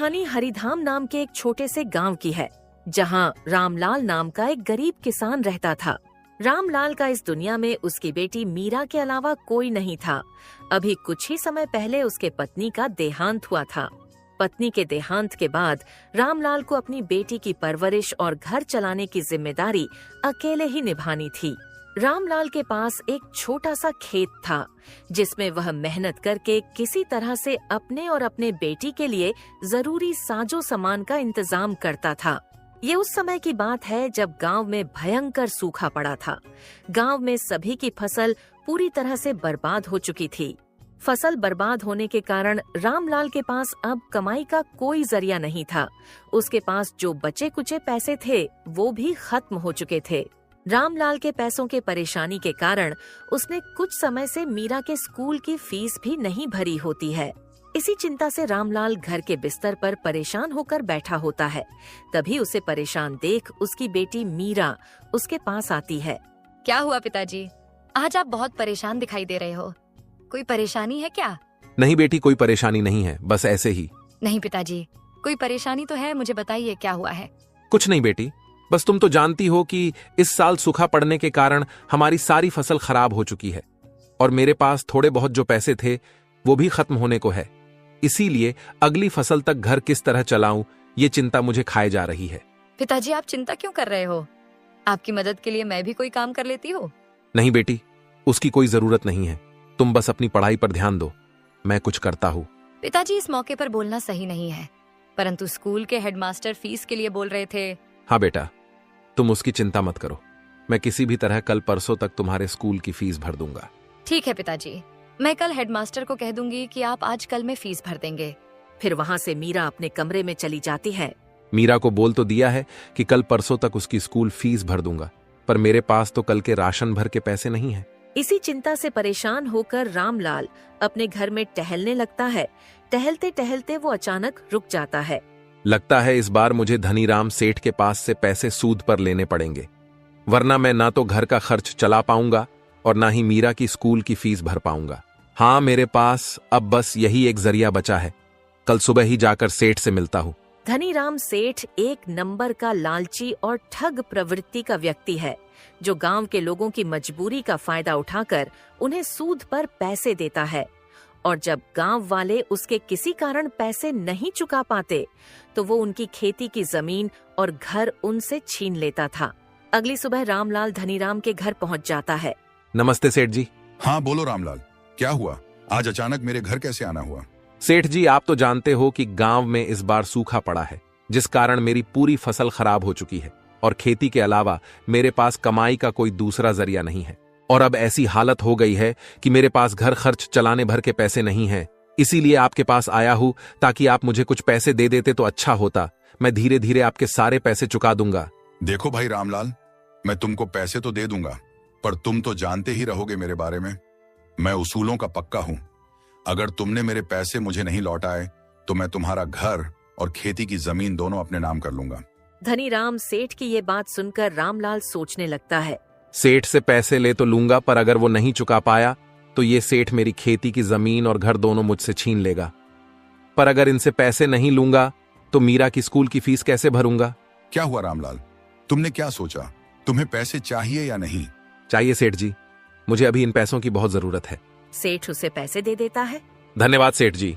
कहानी हरिधाम नाम के एक छोटे से गांव की है, जहां रामलाल नाम का एक गरीब किसान रहता था। रामलाल का इस दुनिया में उसकी बेटी मीरा के अलावा कोई नहीं था। अभी कुछ ही समय पहले उसके पत्नी का देहांत हुआ था। पत्नी के देहांत के बाद रामलाल को अपनी बेटी की परवरिश और घर चलाने की जिम्मेदारी अकेले ही निभानी थी। रामलाल के पास एक छोटा सा खेत था, जिसमें वह मेहनत करके किसी तरह से अपने और अपने बेटी के लिए जरूरी साजो सामान का इंतजाम करता था। ये उस समय की बात है जब गांव में भयंकर सूखा पड़ा था। गांव में सभी की फसल पूरी तरह से बर्बाद हो चुकी थी। फसल बर्बाद होने के कारण रामलाल के पास अब कमाई का कोई जरिया नहीं था। उसके पास जो बचे कुचे पैसे थे वो भी खत्म हो चुके थे। रामलाल के पैसों के परेशानी के कारण उसने कुछ समय से मीरा के स्कूल की फीस भी नहीं भरी होती है। इसी चिंता से रामलाल घर के बिस्तर पर परेशान होकर बैठा होता है। तभी उसे परेशान देख उसकी बेटी मीरा उसके पास आती है। क्या हुआ पिताजी? आज आप बहुत परेशान दिखाई दे रहे हो। कोई परेशानी है क्या? नहीं बेटी, कोई परेशानी नहीं है, बस ऐसे ही। नहीं पिताजी, कोई परेशानी तो है, मुझे बताइए क्या हुआ है। कुछ नहीं बेटी, बस तुम तो जानती हो कि इस साल सूखा पड़ने के कारण हमारी सारी फसल खराब हो चुकी है और मेरे पास थोड़े बहुत जो पैसे थे वो भी खत्म होने को है। इसीलिए अगली फसल तक घर किस तरह चलाऊं, ये चिंता मुझे खाए जा रही है। पिताजी आप चिंता क्यों कर रहे हो? आपकी मदद के लिए मैं भी कोई काम कर लेती हूँ। नहीं बेटी, उसकी कोई जरूरत नहीं है। तुम बस अपनी पढ़ाई पर ध्यान दो, मैं कुछ करता हूँ। पिताजी इस मौके पर बोलना सही नहीं है, परंतु स्कूल के हेडमास्टर फीस के लिए बोल रहे थे। हाँ बेटा, तुम उसकी चिंता मत करो। मैं किसी भी तरह कल परसों तक तुम्हारे स्कूल की फीस भर दूंगा। ठीक है पिताजी, मैं कल हेडमास्टर को कह दूंगी कि आप आज कल में फीस भर देंगे। फिर वहाँ से मीरा अपने कमरे में चली जाती है। मीरा को बोल तो दिया है कि कल परसों तक उसकी स्कूल फीस भर दूंगा, पर मेरे पास तो कल के राशन भर के पैसे नहीं हैं। इसी चिंता से परेशान होकर रामलाल अपने घर में टहलने लगता है। टहलते टहलते वो अचानक रुक जाता है। लगता है इस बार मुझे धनीराम सेठ के पास से पैसे सूद पर लेने पड़ेंगे, वरना मैं ना तो घर का खर्च चला पाऊंगा और ना ही मीरा की स्कूल की फीस भर पाऊंगा। हाँ, मेरे पास अब बस यही एक जरिया बचा है। कल सुबह ही जाकर सेठ से मिलता हूँ। धनीराम सेठ एक नंबर का लालची और ठग प्रवृत्ति का व्यक्ति है, जो गांव के लोगों की मजबूरी का फायदा उठाकर उन्हें सूद पर पैसे देता है। और जब गांव वाले उसके किसी कारण पैसे नहीं चुका पाते, तो वो उनकी खेती की जमीन और घर उनसे छीन लेता था। अगली सुबह रामलाल धनीराम के घर पहुंच जाता है। नमस्ते सेठ जी। हाँ बोलो रामलाल, क्या हुआ? आज अचानक मेरे घर कैसे आना हुआ? सेठ जी, आप तो जानते हो कि गांव में इस बार सूखा पड़ा है, जिस कारण मेरी पूरी फसल खराब हो चुकी है और खेती के अलावा मेरे पास कमाई का कोई दूसरा जरिया नहीं है। और अब ऐसी हालत हो गई है कि मेरे पास घर खर्च चलाने भर के पैसे नहीं हैं। इसीलिए आपके पास आया हूं ताकि आप मुझे कुछ पैसे दे देते तो अच्छा होता। मैं धीरे धीरे आपके सारे पैसे चुका दूंगा। देखो भाई रामलाल, मैं तुमको पैसे तो दे दूंगा, पर तुम तो जानते ही रहोगे मेरे बारे में। मैं उसूलों का पक्का हूं। अगर तुमने मेरे पैसे मुझे नहीं लौटाए तो मैं तुम्हारा घर और खेती की जमीन दोनों अपने नाम कर लूंगा। धनीराम सेठ की ये बात सुनकर रामलाल सोचने लगता है। सेठ से पैसे ले तो लूंगा, पर अगर वो नहीं चुका पाया तो ये सेठ मेरी खेती की जमीन और घर दोनों मुझसे छीन लेगा। पर अगर इनसे पैसे नहीं लूंगा तो मीरा की स्कूल की फीस कैसे भरूंगा? क्या हुआ रामलाल, तुमने क्या सोचा? तुम्हें पैसे चाहिए या नहीं? चाहिए सेठ जी, मुझे अभी इन पैसों की बहुत जरूरत है। सेठ उसे पैसे दे देता है। धन्यवाद सेठ जी,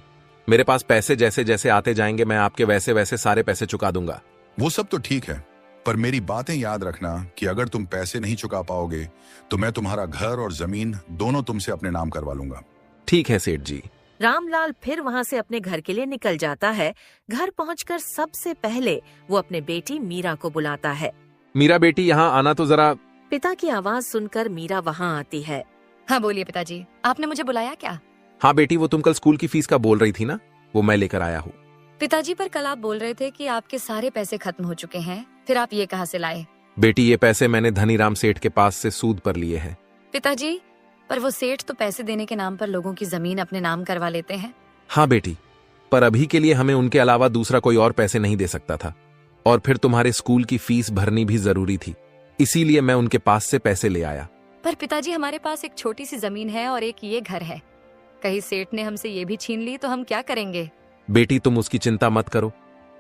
मेरे पास पैसे जैसे जैसे आते जाएंगे मैं आपके वैसे वैसे सारे पैसे चुका दूंगा। वो सब तो ठीक है, पर मेरी बातें याद रखना कि अगर तुम पैसे नहीं चुका पाओगे तो मैं तुम्हारा घर और जमीन दोनों तुमसे अपने नाम करवा लूंगा। ठीक है सेठ जी। रामलाल फिर वहाँ से अपने घर के लिए निकल जाता है। घर पहुंचकर सबसे पहले वो अपने बेटी मीरा को बुलाता है। मीरा बेटी, यहाँ आना तो जरा। पिता की आवाज सुनकर मीरा वहाँ आती है। हाँ बोलिए पिताजी, आपने मुझे बुलाया क्या? हाँ बेटी, वो तुम कल स्कूल की फीस का बोल रही थी ना, वो मैं लेकर आया हूँ। पिताजी, पर कल आप बोल रहे थे कि आपके सारे पैसे खत्म हो चुके हैं, फिर आप ये कहाँ से लाए? बेटी, ये पैसे मैंने धनीराम सेठ के पास से सूद पर लिए हैं। पिताजी, पर वो सेठ तो पैसे देने के नाम पर लोगों की जमीन अपने नाम करवा लेते हैं। हाँ बेटी, पर अभी के लिए हमें उनके अलावा दूसरा कोई और पैसे नहीं दे सकता था, और फिर तुम्हारे स्कूल की फीस भरनी भी जरूरी थी, इसीलिए मैं उनके पास से पैसे ले आया। पर पिताजी, हमारे पास एक छोटी सी जमीन है और एक ये घर है। कहीं सेठ ने हमसे ये भी छीन ली तो हम क्या करेंगे? बेटी तुम उसकी चिंता मत करो,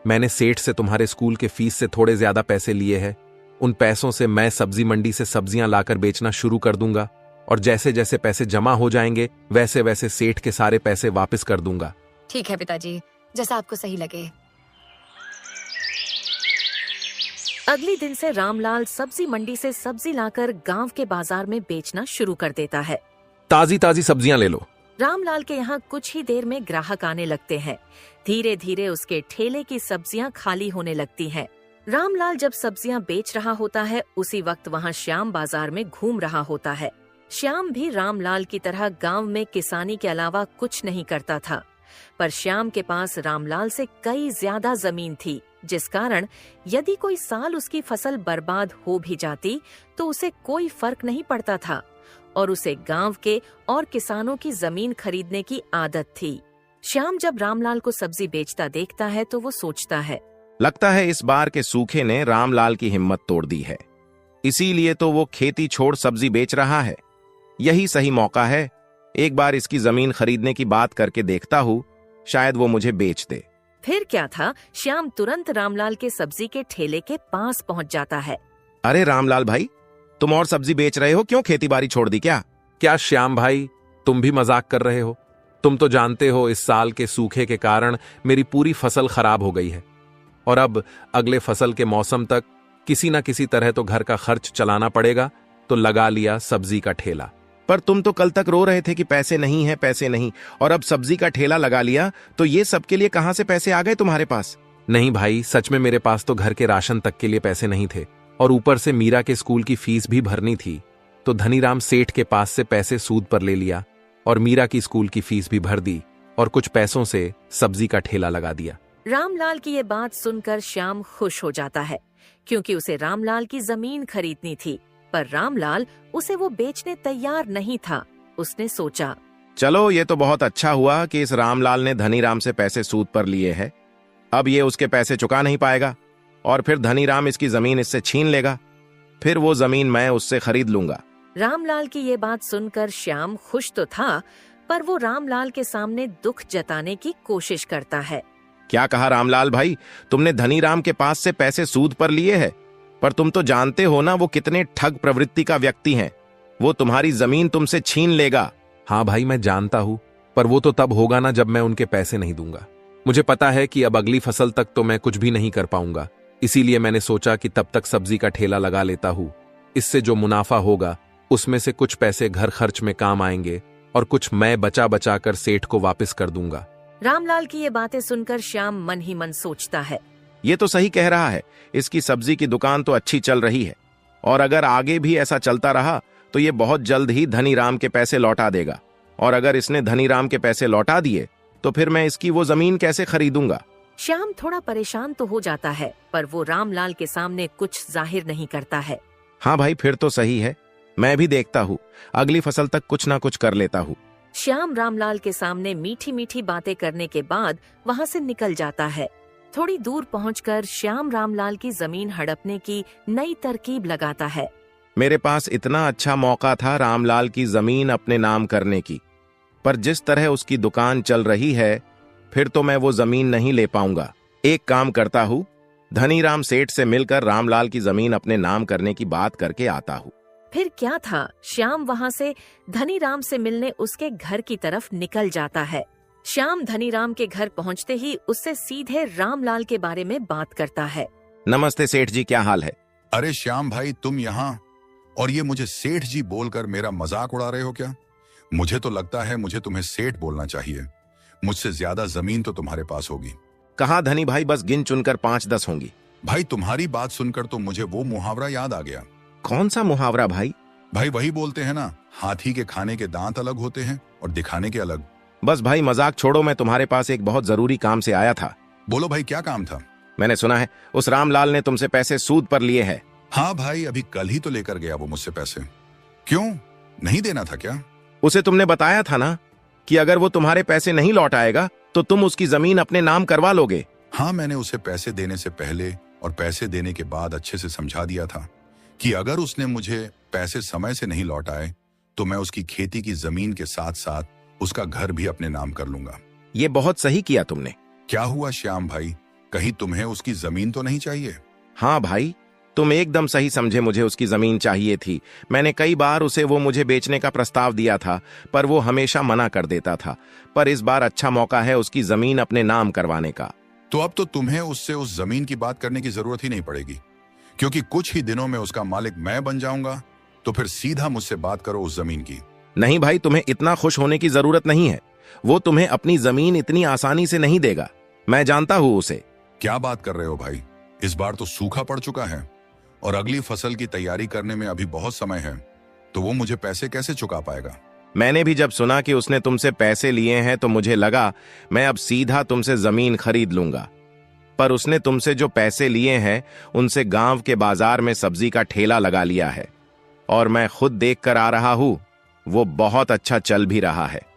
मैंने सेठ से तुम्हारे स्कूल के फीस से थोड़े ज्यादा पैसे लिए हैं। उन पैसों से मैं सब्जी मंडी से सब्जियां लाकर बेचना शुरू कर दूंगा और जैसे जैसे पैसे जमा हो जाएंगे वैसे वैसे सेठ के सारे पैसे वापस कर दूंगा। ठीक है पिताजी, जैसा आपको सही लगे। अगले दिन से रामलाल सब्जी मंडी से सब्जी लाकर गांव के बाजार में बेचना शुरू कर देता है। ताजी ताजी सब्जियां ले लो। रामलाल के यहाँ कुछ ही देर में ग्राहक आने लगते हैं। धीरे धीरे उसके ठेले की सब्जियां खाली होने लगती हैं। रामलाल जब सब्जियां बेच रहा होता है उसी वक्त वहाँ श्याम बाजार में घूम रहा होता है। श्याम भी रामलाल की तरह गांव में किसानी के अलावा कुछ नहीं करता था, पर श्याम के पास रामलाल से कई ज्यादा जमीन थी, जिस कारण यदि कोई साल उसकी फसल बर्बाद हो भी जाती तो उसे कोई फर्क नहीं पड़ता था और उसे गांव के और किसानों की जमीन खरीदने की आदत थी। श्याम जब रामलाल को सब्जी बेचता देखता है तो वो सोचता है, लगता है इस बार के सूखे ने रामलाल की हिम्मत तोड़ दी है, इसीलिए तो वो खेती छोड़ सब्जी बेच रहा है। यही सही मौका है, एक बार इसकी जमीन खरीदने की बात करके देखता हूँ, शायद वो मुझे बेच दे। फिर क्या था, श्याम तुरंत रामलाल के सब्जी के ठेले के पास पहुंच जाता है। अरे रामलाल भाई, तुम और सब्जी बेच रहे हो, क्यों खेती बाड़ी छोड़ दी क्या? क्या श्याम भाई, तुम भी मजाक कर रहे हो? तुम तो जानते हो इस साल के सूखे के कारण मेरी पूरी फसल खराब हो गई है और अब अगले फसल के मौसम तक किसी न किसी तरह तो घर का खर्च चलाना पड़ेगा, तो लगा लिया सब्जी का ठेला। पर तुम तो कल तक रो रहे थे कि पैसे नहीं है, पैसे नहीं, और अब सब्जी का ठेला लगा लिया, तो ये सबके लिए कहां से पैसे आ गए तुम्हारे पास? नहीं भाई, सच में मेरे पास तो घर के राशन तक के लिए पैसे नहीं थे और ऊपर से मीरा के स्कूल की फीस भी भरनी थी, तो धनीराम सेठ के पास से पैसे सूद पर ले लिया और मीरा की स्कूल की फीस भी भर दी और कुछ पैसों से सब्जी का ठेला लगा दिया। रामलाल की ये बात सुनकर श्याम खुश हो जाता है, क्योंकि उसे रामलाल की जमीन खरीदनी थी, पर रामलाल उसे वो बेचने तैयार नहीं था। उसने सोचा, चलो ये तो बहुत अच्छा हुआ कि इस रामलाल ने धनीराम से पैसे सूद पर लिए हैं। अब ये उसके पैसे चुका नहीं पाएगा और फिर धनीराम इसकी जमीन इससे छीन लेगा, फिर वो जमीन मैं उससे खरीद लूंगा। रामलाल की ये बात सुनकर श्याम खुश तो था, पर वो रामलाल के सामने दुख जताने की कोशिश करता है। क्या कहा रामलाल भाई, तुमने धनीराम के पास से पैसे सूद पर लिए हैं, पर तुम तो जानते हो ना वो कितने ठग प्रवृत्ति का व्यक्ति हैं, वो तुम्हारी जमीन तुमसे छीन लेगा। हाँ भाई, मैं जानता हूं, पर वो तो तब होगा ना जब मैं उनके पैसे नहीं दूंगा। मुझे पता है कि अब अगली फसल तक तो मैं कुछ भी नहीं कर पाऊंगा, इसीलिए मैंने सोचा कि तब तक सब्जी का ठेला लगा लेता हूं। इससे जो मुनाफा होगा उसमें से कुछ पैसे घर खर्च में काम आएंगे और कुछ मैं बचा बचा कर सेठ को वापस कर दूंगा। रामलाल की ये बातें सुनकर श्याम मन ही मन सोचता है, ये तो सही कह रहा है, इसकी सब्जी की दुकान तो अच्छी चल रही है और अगर आगे भी ऐसा चलता रहा तो ये बहुत जल्द ही धनीराम के पैसे लौटा देगा, और अगर इसने धनीराम के पैसे लौटा दिए तो फिर मैं इसकी वो जमीन कैसे खरीदूंगा। श्याम थोड़ा परेशान तो हो जाता है, पर वो रामलाल के सामने कुछ जाहिर नहीं करता है। हाँ भाई, फिर तो सही है, मैं भी देखता हूँ, अगली फसल तक कुछ ना कुछ कर लेता हूँ। श्याम रामलाल के सामने मीठी मीठी बातें करने के बाद वहाँ से निकल जाता है। थोड़ी दूर पहुंचकर श्याम रामलाल की जमीन हड़पने की नई तरकीब लगाता है। मेरे पास इतना अच्छा मौका था रामलाल की जमीन अपने नाम करने की, पर जिस तरह उसकी दुकान चल रही है फिर तो मैं वो जमीन नहीं ले पाऊंगा। एक काम करता हूँ, धनीराम सेठ से मिलकर रामलाल की जमीन अपने नाम करने की बात करके आता हूँ। फिर क्या था, श्याम वहाँ से धनीराम से मिलने उसके घर की तरफ निकल जाता है। श्याम धनीराम के घर पहुँचते ही उससे सीधे रामलाल के बारे में बात करता है। नमस्ते सेठ जी, क्या हाल है? अरे श्याम भाई, तुम यहाँ और ये मुझे सेठ जी बोलकर मेरा मजाक उड़ा रहे हो क्या? मुझे तो लगता है मुझे तुम्हें सेठ बोलना चाहिए, मुझसे ज्यादा जमीन तो तुम्हारे पास होगी। कहाँ धनी भाई, बस गिन चुनकर 5-10 होंगी। भाई तुम्हारी बात सुनकर तो मुझे वो मुहावरा याद आ गया। कौन सा मुहावरा भाई? भाई वही बोलते हैं ना, हाथी के खाने के दांत अलग होते हैं और दिखाने के अलग। बस भाई मजाक छोड़ो, मैं तुम्हारे पास एक बहुत जरूरी काम से आया था। बोलो भाई, क्या काम था? मैंने सुना है उस रामलाल ने तुमसे पैसे सूद पर लिए हैं। हाँ भाई, अभी कल ही तो लेकर गया वो मुझसे पैसे। क्यों, नहीं देना था क्या? उसे तुमने बताया था ना कि अगर वो तुम्हारे पैसे नहीं लौट आएगा तो तुम उसकी जमीन अपने नाम करवा लोगे। हाँ, मैंने उसे पैसे देने से पहले और पैसे देने के बाद अच्छे से समझा दिया था कि अगर उसने मुझे पैसे समय से नहीं लौटाए तो मैं उसकी खेती की जमीन के साथ साथ उसका घर भी अपने नाम कर लूंगा। ये बहुत सही किया तुमने। क्या हुआ श्याम भाई, कहीं तुम्हें उसकी जमीन तो नहीं चाहिए? हाँ भाई, तुम एकदम सही समझे, मुझे उसकी जमीन चाहिए थी। मैंने कई बार उसे वो मुझे बेचने का प्रस्ताव दिया था, पर वो हमेशा मना कर देता था। पर इस बार अच्छा मौका है उसकी जमीन अपने नाम करवाने का। तो अब तो तुम्हें उससे उस जमीन की बात करने की जरूरत ही नहीं पड़ेगी, क्योंकि कुछ ही दिनों में उसका मालिक मैं बन जाऊंगा। तो फिर सीधा मुझसे बात करो उस जमीन की। नहीं भाई, तुम्हें इतना खुश होने की जरूरत नहीं है। वो तुम्हें अपनी जमीन इतनी आसानी से नहीं देगा, मैं जानता हूं उसे। क्या बात कर रहे हो भाई, इस बार तो सूखा पड़ चुका है और अगली फसल की तैयारी करने में अभी बहुत समय है, तो वो मुझे पैसे कैसे चुका पाएगा? मैंने भी जब सुना कि उसने तुमसे पैसे लिए हैं तो मुझे लगा मैं अब सीधा तुमसे जमीन खरीद लूंगा। पर उसने तुमसे जो पैसे लिए हैं उनसे गांव के बाजार में सब्जी का ठेला लगा लिया है, और मैं खुद देख कर आ रहा हूं, वो बहुत अच्छा चल भी रहा है।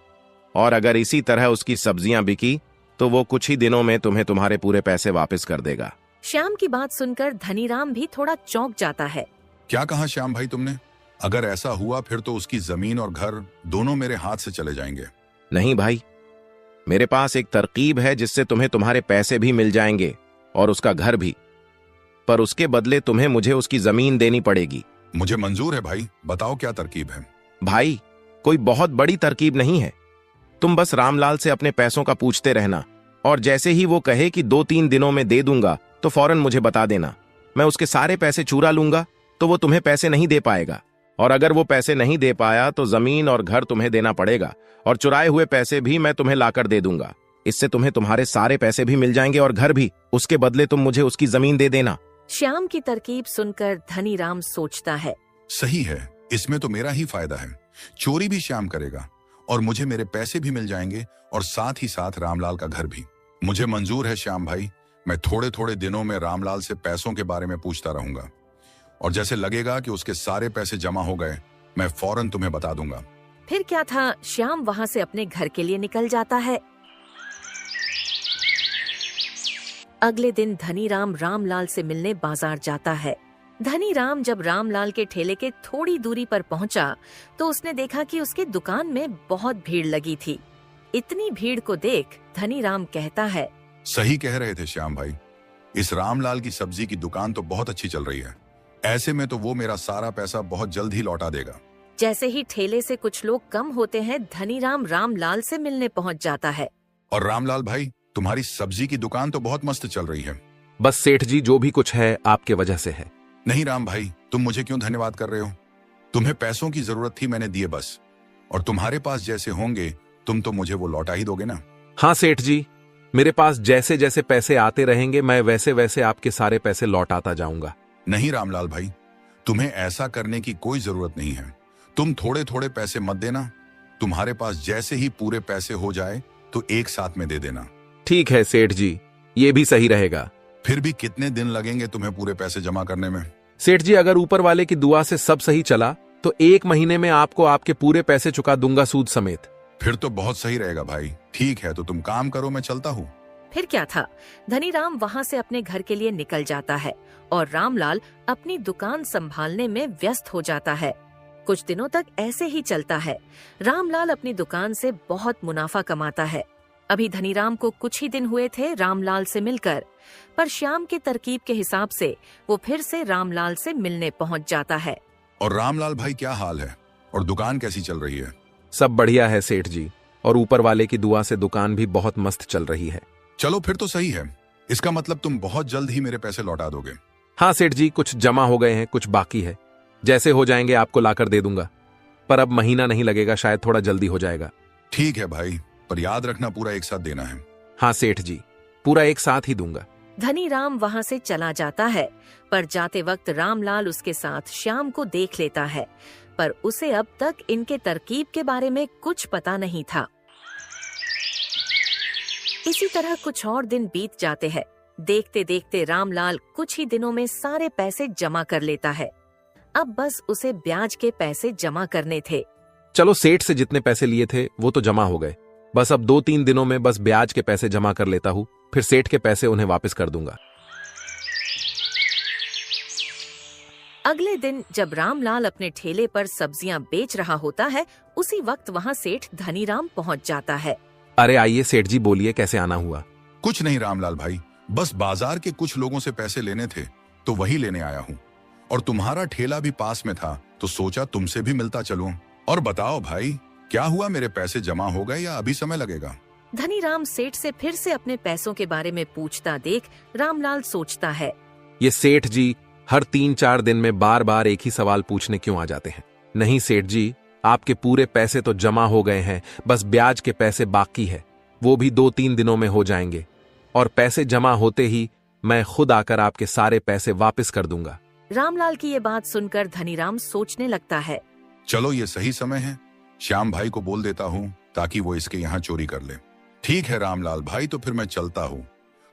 और अगर इसी तरह उसकी सब्जियां बिकी तो वो कुछ ही दिनों में तुम्हें तुम्हारे पूरे पैसे वापस कर देगा। श्याम की बात सुनकर धनीराम भी थोड़ा चौंक जाता है। क्या कहा श्याम भाई तुमने? अगर ऐसा हुआ फिर तो उसकी जमीन और घर दोनों मेरे हाथ से चले जाएंगे। नहीं भाई, मेरे पास एक तरकीब है जिससे तुम्हें तुम्हारे पैसे भी मिल जाएंगे और उसका घर भी, पर उसके बदले तुम्हें मुझे उसकी जमीन देनी पड़ेगी। मुझे मंजूर है भाई, बताओ क्या तरकीब है? भाई, कोई बहुत बड़ी तरकीब नहीं है। तुम बस रामलाल से अपने पैसों का पूछते रहना, और जैसे ही वो कहे कि 2-3 दिनों में दे दूंगा तो फौरन मुझे बता देना। मैं उसके सारे पैसे चुरा लूंगा तो वो तुम्हें पैसे नहीं दे पाएगा, और अगर वो पैसे नहीं दे पाया तो जमीन और घर तुम्हें देना पड़ेगा, और चुराए हुए पैसे भी मैं तुम्हें लाकर दे दूंगा। इससे तुम्हें तुम्हारे सारे पैसे भी मिल जाएंगे और घर भी। उसके बदले तुम मुझे उसकी जमीन दे देना। श्याम की तरकीब सुनकर धनीराम सोचता है, सही है, इसमें तो मेरा ही फायदा है। चोरी भी श्याम करेगा और मुझे मेरे पैसे भी मिल जाएंगे, और साथ ही साथ रामलाल का घर भी। मुझे मंजूर है श्याम भाई, मैं थोड़े थोड़े दिनों में रामलाल से पैसों के बारे में पूछता रहूंगा, और जैसे लगेगा कि उसके सारे पैसे जमा हो गए मैं फौरन तुम्हें बता दूंगा। फिर क्या था, श्याम वहाँ से अपने घर के लिए निकल जाता है। अगले दिन धनीराम रामलाल से मिलने बाजार जाता है। धनीराम जब रामलाल के ठेले के थोड़ी दूरी पर पहुंचा तो उसने देखा कि उसके दुकान में बहुत भीड़ लगी थी। इतनी भीड़ को देख धनीराम कहता है, सही कह रहे थे श्याम भाई, इस रामलाल की सब्जी की दुकान तो बहुत अच्छी चल रही है। ऐसे में तो वो मेरा सारा पैसा बहुत जल्द ही लौटा देगा। जैसे ही ठेले से कुछ लोग कम होते हैं, धनीराम रामलाल से मिलने पहुंच जाता है। और रामलाल भाई, तुम्हारी सब्जी की दुकान तो बहुत मस्त चल रही है। बस सेठ जी, जो भी कुछ है आपके वजह से है। नहीं राम भाई, तुम मुझे क्यों धन्यवाद कर रहे हो? तुम्हें पैसों की जरूरत थी, मैंने दिए बस। और तुम्हारे पास जैसे होंगे तुम तो मुझे वो लौटा ही दोगे ना? हाँ सेठ जी, मेरे पास जैसे जैसे पैसे आते रहेंगे मैं वैसे वैसे आपके सारे पैसे लौटाता जाऊंगा। नहीं रामलाल भाई, तुम्हें ऐसा करने की कोई जरूरत नहीं है। तुम थोड़े थोड़े पैसे मत देना, तुम्हारे पास जैसे ही पूरे पैसे हो जाए तो एक साथ में दे देना। ठीक है सेठ जी, ये भी सही रहेगा। फिर भी कितने दिन लगेंगे तुम्हें पूरे पैसे जमा करने में? सेठ जी, अगर ऊपर वाले की दुआ से सब सही चला तो 1 महीने में आपको आपके पूरे पैसे चुका दूंगा, सूद समेत। फिर तो बहुत सही रहेगा भाई। ठीक है, तो तुम काम करो, मैं चलता हूँ। फिर क्या था, धनीराम वहाँ से अपने घर के लिए निकल जाता है और रामलाल अपनी दुकान संभालने में व्यस्त हो जाता है। कुछ दिनों तक ऐसे ही चलता है। रामलाल अपनी दुकान से बहुत मुनाफा कमाता है। अभी धनीराम को कुछ ही दिन हुए थे रामलाल से मिलकर, पर श्याम की तरकीब के हिसाब से वो फिर से रामलाल से मिलने पहुंच जाता है। और रामलाल भाई, क्या हाल है और दुकान कैसी चल रही है? सब बढ़िया है सेठ जी, और ऊपर वाले की दुआ से दुकान भी बहुत मस्त चल रही है। चलो फिर तो सही है, इसका मतलब तुम बहुत जल्द ही मेरे पैसे लौटा दोगे। हाँ सेठ जी, कुछ जमा हो गए हैं, कुछ बाकी है। जैसे हो जाएंगे आपको लाकर दे दूंगा, पर अब महीना नहीं लगेगा, शायद थोड़ा जल्दी हो जाएगा। ठीक है भाई, पर याद रखना पूरा एक साथ देना है। हाँ सेठ जी, पूरा एक साथ ही दूंगा। धनीराम वहाँ से चला जाता है, पर जाते वक्त रामलाल उसके साथ श्याम को देख लेता है, पर उसे अब तक इनके तरकीब के बारे में कुछ पता नहीं था। इसी तरह कुछ और दिन बीत जाते हैं। देखते देखते रामलाल कुछ ही दिनों में सारे पैसे जमा कर लेता है। अब बस उसे ब्याज के पैसे जमा करने थे। चलो, सेठ से जितने पैसे लिए थे वो तो जमा हो गए, बस अब 2-3 दिनों में बस ब्याज के पैसे जमा कर लेता हूँ, फिर सेठ के पैसे उन्हें वापस कर दूंगा। अगले दिन जब रामलाल अपने ठेले पर सब्जियां बेच रहा होता है, उसी वक्त वहाँ सेठ धनीराम पहुँच जाता है। अरे आइए सेठ जी, बोलिए कैसे आना हुआ? कुछ नहीं रामलाल भाई, बस बाजार के कुछ लोगों से पैसे लेने थे तो वही लेने आया हूँ। और तुम्हारा ठेला भी पास में था तो सोचा तुमसे भी मिलता चलूं। और बताओ भाई, क्या हुआ, मेरे पैसे जमा हो गए या अभी समय लगेगा? धनीराम सेठ से फिर से अपने पैसों के बारे में पूछता देख रामलाल सोचता है। ये सेठ जी हर 3-4 दिन में बार बार एक ही सवाल पूछने क्यों आ जाते हैं? नहीं सेठ जी, आपके पूरे पैसे तो जमा हो गए हैं, बस ब्याज के पैसे बाकी है, वो भी 2-3 दिनों में हो जाएंगे। और पैसे जमा होते ही मैं खुद आकर आपके सारे पैसे वापस कर दूंगा। रामलाल की ये बात सुनकर धनीराम सोचने लगता है। चलो ये सही समय है, श्याम भाई को बोल देता हूँ ताकि वो इसके यहाँ चोरी कर ले। ठीक है रामलाल भाई, तो फिर मैं चलता हूँ।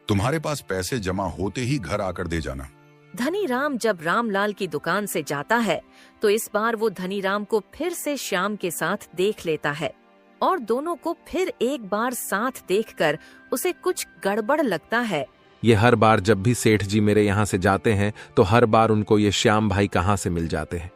तुम्हारे पास पैसे जमा होते ही घर आकर दे जाना। धनीराम जब रामलाल की दुकान से जाता है तो इस बार वो धनीराम को फिर से श्याम के साथ देख लेता है और दोनों को फिर एक बार साथ देखकर उसे कुछ गड़बड़ लगता है। ये हर बार जब भी सेठ जी मेरे यहाँ से जाते हैं तो हर बार उनको ये श्याम भाई कहाँ से मिल जाते हैं।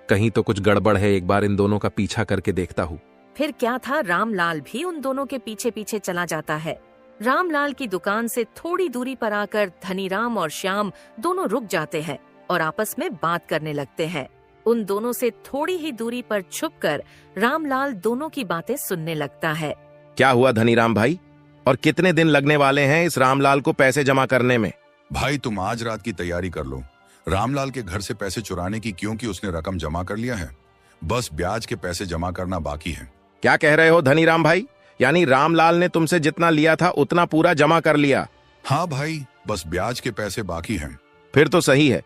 कहीं तो कुछ गड़बड़ है, एक बार इन दोनों का पीछा करके देखता हूँ। फिर क्या था, रामलाल भी उन दोनों के पीछे पीछे चला जाता है। रामलाल की दुकान से थोड़ी दूरी पर आकर धनीराम और श्याम दोनों रुक जाते हैं और आपस में बात करने लगते हैं। उन दोनों से थोड़ी ही दूरी पर छुपकर रामलाल दोनों की बातें सुनने लगता है। क्या हुआ धनीराम भाई, और कितने दिन लगने वाले हैं इस रामलाल को पैसे जमा करने में? भाई तुम आज रात की तैयारी कर लो। रामलाल के घर से पैसे चुराने की, क्योंकि उसने रकम जमा कर लिया है, बस ब्याज के पैसे जमा करना बाकी है। क्या कह रहे हो धनीराम भाई? यानी रामलाल ने तुमसे जितना लिया था उतना पूरा जमा कर लिया? हाँ भाई, बस ब्याज के पैसे बाकी हैं। फिर तो सही है,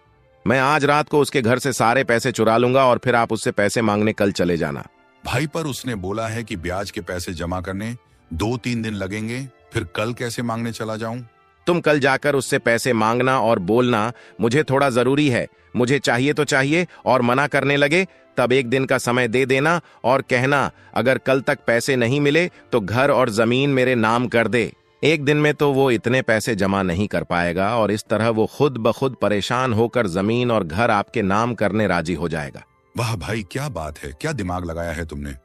मैं आज रात को उसके घर से सारे पैसे चुरा लूंगा और फिर आप उससे पैसे मांगने कल चले जाना। भाई पर उसने बोला है कि ब्याज के पैसे जमा करने 2-3 दिन लगेंगे, फिर कल कैसे मांगने चला जाऊं? तुम कल जाकर उससे पैसे मांगना और बोलना मुझे थोड़ा जरूरी है, मुझे चाहिए तो चाहिए, और मना करने लगे तब 1 दिन का समय दे देना और कहना अगर कल तक पैसे नहीं मिले तो घर और जमीन मेरे नाम कर दे। 1 दिन में तो वो इतने पैसे जमा नहीं कर पाएगा और इस तरह वो खुद ब खुद परेशान होकर जमीन और घर आपके नाम करने राजी हो जाएगा। वाह भाई, क्या बात है, क्या दिमाग लगाया है तुमने।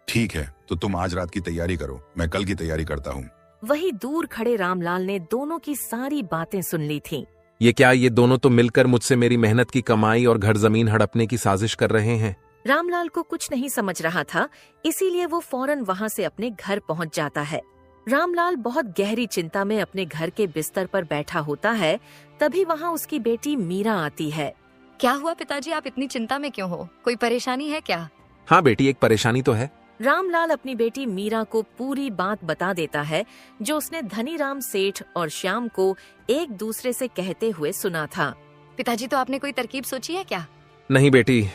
ठीक है, तो तुम आज रात की तैयारी करो, मैं कल की तैयारी करता हूँ। वही दूर खड़े रामलाल ने दोनों की सारी बातें सुन ली थीं। ये क्या, ये दोनों तो मिलकर मुझसे मेरी मेहनत की कमाई और घर जमीन हड़पने की साजिश कर रहे हैं। रामलाल को कुछ नहीं समझ रहा था, इसीलिए वो फौरन वहाँ से अपने घर पहुँच जाता है। रामलाल बहुत गहरी चिंता में अपने घर के बिस्तर पर बैठा होता है, तभी वहाँ उसकी बेटी मीरा आती है। क्या हुआ पिताजी, आप इतनी चिंता में क्यों हो? कोई परेशानी है क्या? हाँ बेटी, एक परेशानी तो है। रामलाल अपनी बेटी मीरा को पूरी बात बता देता है जो उसने धनीराम सेठ और श्याम को एक दूसरे से कहते हुए सुना था। पिताजी, तो आपने कोई तरकीब सोची है क्या? नहीं बेटी,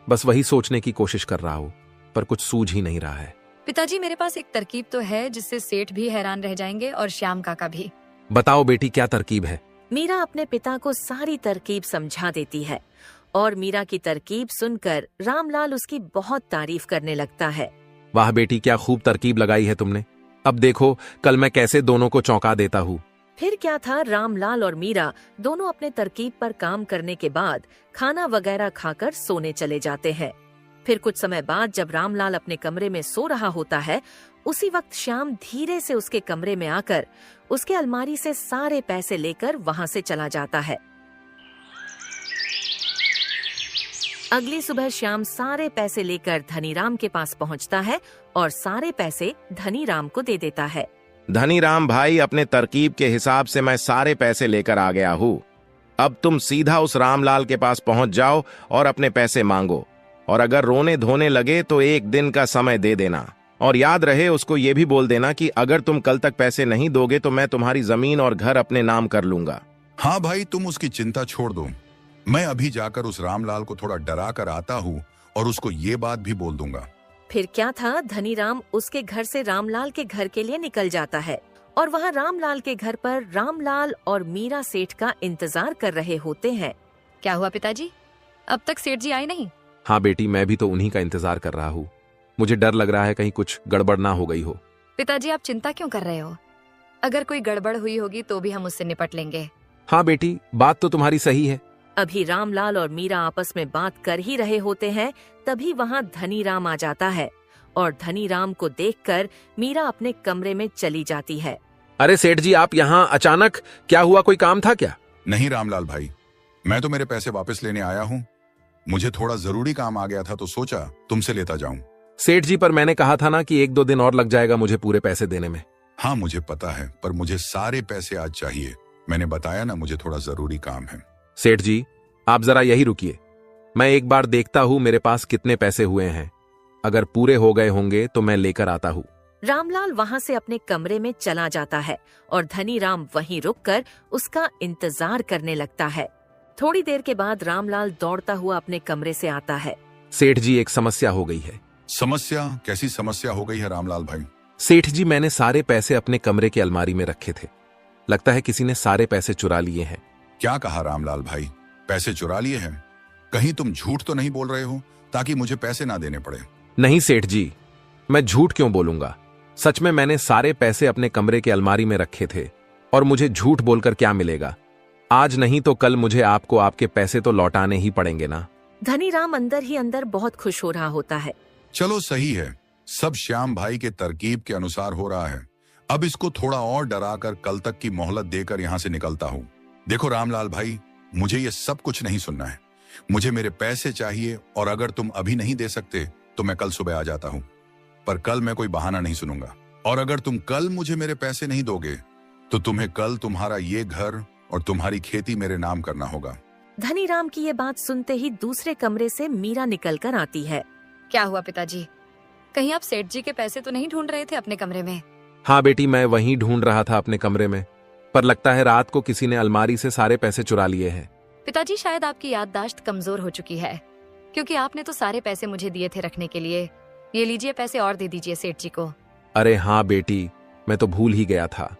बस वही सोचने की कोशिश कर रहा हूँ, पर कुछ सूझ ही नहीं रहा है। पिताजी, मेरे पास एक तरकीब तो है जिससे सेठ भी हैरान रह जाएंगे और श्याम काका भी। बताओ बेटी, क्या तरकीब है? मीरा अपने पिता को सारी तरकीब समझा देती है और मीरा की तरकीब सुनकर रामलाल उसकी बहुत तारीफ करने लगता है। वाह बेटी, क्या खूब तरकीब लगाई है तुमने। अब देखो कल मैं कैसे दोनों को चौंका देता हूँ। फिर क्या था, रामलाल और मीरा दोनों अपने तरकीब पर काम करने के बाद खाना वगैरह खाकर सोने चले जाते हैं। फिर कुछ समय बाद जब रामलाल अपने कमरे में सो रहा होता है, उसी वक्त श्याम धीरे से उसके कमरे में आकर उसके अलमारी से सारे पैसे लेकर वहाँ से चला जाता है। अगली सुबह श्याम सारे पैसे लेकर धनीराम के पास पहुँचता है और सारे पैसे धनीराम को दे देता है। धनीराम भाई, अपने तरकीब के हिसाब से मैं सारे पैसे लेकर आ गया हूँ। अब तुम सीधा उस रामलाल के पास पहुंच जाओ और अपने पैसे मांगो, और अगर रोने धोने लगे तो 1 दिन का समय दे देना, और याद रहे उसको ये भी बोल देना कि अगर तुम कल तक पैसे नहीं दोगे तो मैं तुम्हारी जमीन और घर अपने नाम कर लूंगा। हाँ भाई, तुम उसकी चिंता छोड़ दो, मैं अभी जाकर उस रामलाल को थोड़ा डरा कर आता हूँ और उसको ये बात भी बोल दूंगा। फिर क्या था, धनीराम उसके घर से रामलाल के घर के लिए निकल जाता है और वहाँ रामलाल के घर पर रामलाल और मीरा सेठ का इंतजार कर रहे होते हैं। क्या हुआ पिताजी, अब तक सेठ जी आए नहीं? हाँ बेटी, मैं भी तो उन्हीं का इंतजार कर रहा हूँ। मुझे डर लग रहा है कहीं कुछ गड़बड़ ना हो गई हो। पिताजी, आप चिंता क्यों कर रहे हो? अगर कोई गड़बड़ हुई होगी तो भी हम उससे निपट लेंगे। हाँ बेटी, बात तो तुम्हारी सही है। अभी रामलाल और मीरा आपस में बात कर ही रहे होते हैं, तभी वहाँ धनीराम आ जाता है और धनीराम को देखकर मीरा अपने कमरे में चली जाती है। अरे सेठ जी, आप यहाँ अचानक? क्या हुआ, कोई काम था क्या? नहीं रामलाल भाई, मैं तो मेरे पैसे वापस लेने आया हूँ। मुझे थोड़ा जरूरी काम आ गया था तो सोचा तुमसे लेता जाऊं। सेठ जी, पर मैंने कहा था ना कि 1-2 दिन और लग जाएगा मुझे पूरे पैसे देने में। हाँ मुझे पता है, पर मुझे सारे पैसे आज चाहिए। मैंने बताया ना, मुझे थोड़ा जरूरी काम है। सेठ जी, आप जरा यही रुकिए, मैं एक बार देखता हूँ मेरे पास कितने पैसे हुए हैं। अगर पूरे हो गए होंगे तो मैं लेकर आता हूँ। रामलाल वहाँ से अपने कमरे में चला जाता है और धनीराम वहीं रुककर उसका इंतजार करने लगता है। थोड़ी देर के बाद रामलाल दौड़ता हुआ अपने कमरे से आता है। सेठ जी, एक समस्या हो गई है। समस्या? कैसी समस्या हो गई है रामलाल भाई? सेठ जी, मैंने सारे पैसे अपने कमरे की अलमारी में रखे थे। लगता है किसी ने सारे पैसे चुरा लिए हैं। क्या कहा रामलाल भाई? पैसे चुरा लिए हैं? कहीं तुम झूठ तो नहीं बोल रहे हो ताकि मुझे पैसे ना देने पड़े? नहीं सेठ जी, मैं झूठ क्यों बोलूंगा। सच में मैंने सारे पैसे अपने कमरे के अलमारी में रखे थे और मुझे झूठ बोलकर क्या मिलेगा। आज नहीं तो कल मुझे आपको आपके पैसे तो लौटाने ही पड़ेंगे ना। धनीराम अंदर ही अंदर बहुत खुश हो रहा होता है। चलो सही है, सब श्याम भाई के तरकीब के अनुसार हो रहा है। अब इसको थोड़ा और डराकर कल तक की मोहलत देकर यहाँ से निकलता हूँ। देखो रामलाल भाई, मुझे ये सब कुछ नहीं सुनना है। मुझे मेरे पैसे चाहिए और अगर तुम अभी नहीं दे सकते तो मैं कल सुबह आ जाता हूँ। पर कल मैं कोई बहाना नहीं सुनूंगा। और अगर तुम कल मुझे मेरे पैसे नहीं दोगे तो तुम्हें कल तुम्हारा ये घर और तुम्हारी खेती मेरे नाम करना होगा। धनीराम की ये बात सुनते ही दूसरे कमरे से मीरा निकलकर आती है। क्या हुआ पिताजी? कहीं आप सेठ जी के पैसे तो नहीं ढूंढ रहे थे अपने कमरे में? हाँ बेटी, मैं वहीं ढूंढ रहा था अपने कमरे में, पर लगता है रात को किसी ने अलमारी से सारे पैसे चुरा लिए हैं। पिताजी, शायद आपकी याददाश्त कमजोर हो चुकी है, क्योंकि आपने तो सारे पैसे मुझे दिए थे रखने के लिए। ये लीजिए, पैसे और दे दीजिए सेठ जी को। अरे हाँ बेटी, मैं तो भूल ही गया था।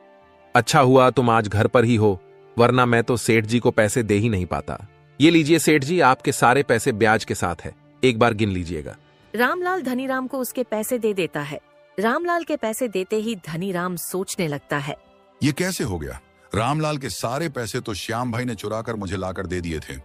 अच्छा हुआ तुम आज घर पर ही हो, वरना मैं तो सेठ जी को पैसे दे ही नहीं पाता। ये लीजिए सेठ जी, आपके सारे पैसे ब्याज के साथ है, एक बार गिन लीजिएगा। रामलाल धनीराम को उसके पैसे दे देता है। रामलाल के पैसे देते ही धनीराम सोचने लगता है, ये कैसे हो गया? रामलाल के सारे पैसे तो श्याम भाई ने चुरा कर मुझे लाकर दे दिए थे,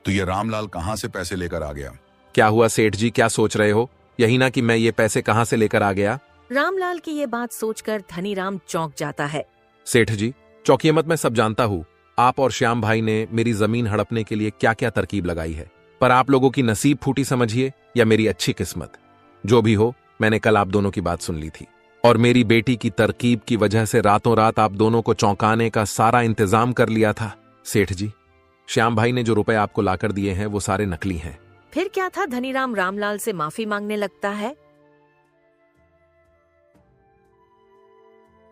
तो ये रामलाल कहाँ से पैसे लेकर आ गया? क्या हुआ सेठ जी, क्या सोच रहे हो? यही ना कि मैं ये पैसे कहाँ से लेकर आ गया। रामलाल की ये बात सोचकर धनीराम चौंक जाता है। सेठ जी, चौंकिए मत, मैं सब जानता हूँ। आप और श्याम भाई ने मेरी जमीन हड़पने के लिए क्या क्या तरकीब लगाई है, पर आप लोगों की नसीब फूटी समझिए या मेरी अच्छी किस्मत, जो भी हो, मैंने कल आप दोनों की बात सुन ली थी और मेरी बेटी की तरकीब की वजह से रातों रात आप दोनों को चौंकाने का सारा इंतजाम कर लिया था। सेठ जी, श्याम भाई ने जो रुपए आपको लाकर दिए हैं वो सारे नकली हैं। फिर क्या था? धनीराम रामलाल से माफी मांगने लगता है